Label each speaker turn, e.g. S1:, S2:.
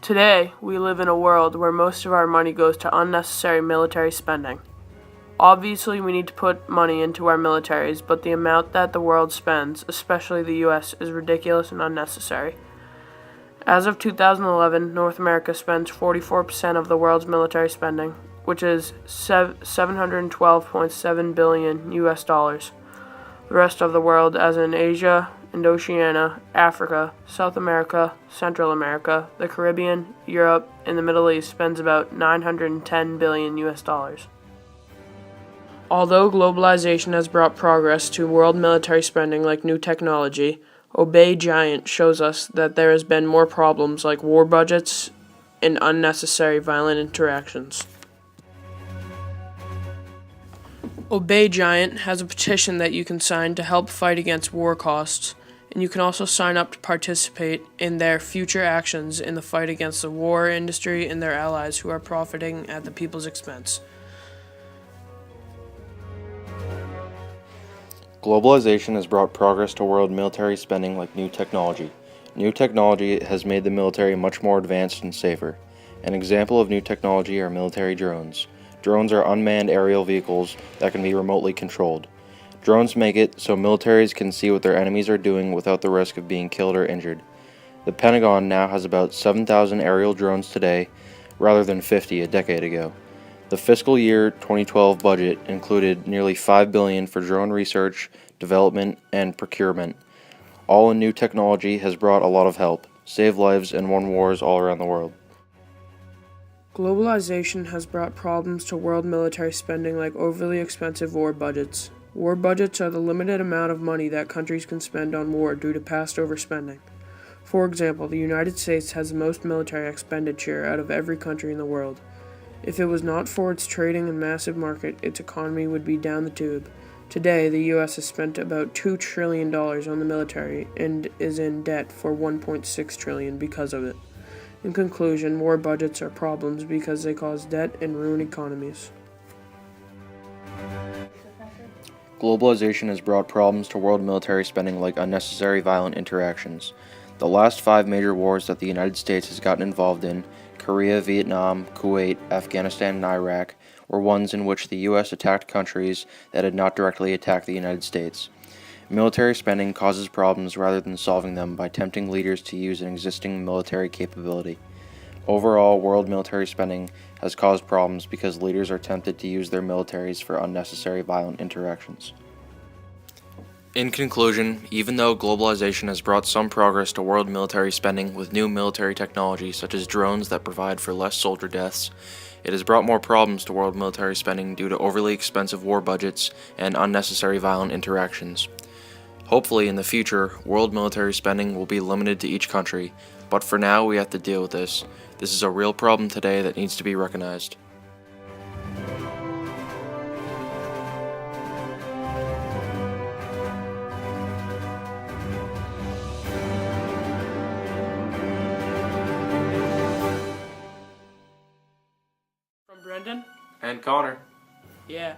S1: Today, we live in a world where most of our money goes to unnecessary military spending. Obviously, we need to put money into our militaries, but the amount that the world spends, especially the US, is ridiculous and unnecessary. As of 2011, North America spends 44% of the world's military spending, which is $712.7 billion US dollars. The rest of the world, as in Asia and Oceania, Africa, South America, Central America, the Caribbean, Europe, and the Middle East, spends about $910 billion US dollars. Although globalization has brought progress to world military spending like new technology, Obey Giant shows us that there has been more problems like war budgets and unnecessary violent interactions. Obey Giant has a petition that you can sign to help fight against war costs, and you can also sign up to participate in their future actions in the fight against the war industry and their allies who are profiting at the people's expense.
S2: Globalization has brought progress to world military spending like new technology. New technology has made the military much more advanced and safer. An example of new technology are military drones. Drones are unmanned aerial vehicles that can be remotely controlled. Drones make it so militaries can see what their enemies are doing without the risk of being killed or injured. The Pentagon now has about 7,000 aerial drones today, rather than 50 a decade ago. The fiscal year 2012 budget included nearly $5 billion for drone research, development, and procurement. All in new technology has brought a lot of help, saved lives, and won wars all around the world.
S1: Globalization has brought problems to world military spending like overly expensive war budgets. War budgets are the limited amount of money that countries can spend on war due to past overspending. For example, the United States has the most military expenditure out of every country in the world. If it was not for its trading and massive market, its economy would be down the tube. Today, the U.S. has spent about $2 trillion on the military and is in debt for $1.6 trillion because of it. In conclusion, war budgets are problems because they cause debt and ruin economies.
S2: Globalization has brought problems to world military spending like unnecessary violent interactions. The last 5 major wars that the United States has gotten involved in, Korea, Vietnam, Kuwait, Afghanistan, and Iraq, were ones in which the U.S. attacked countries that had not directly attacked the United States. Military spending causes problems rather than solving them by tempting leaders to use an existing military capability. Overall, world military spending has caused problems because leaders are tempted to use their militaries for unnecessary violent interactions. In conclusion, even though globalization has brought some progress to world military spending with new military technology such as drones that provide for less soldier deaths, it has brought more problems to world military spending due to overly expensive war budgets and unnecessary violent interactions. Hopefully, in the future, world military spending will be limited to each country, but for now we have to deal with this. This is a real problem today that needs to be recognized.
S1: From Brendan?
S2: And Connor.
S1: Yeah.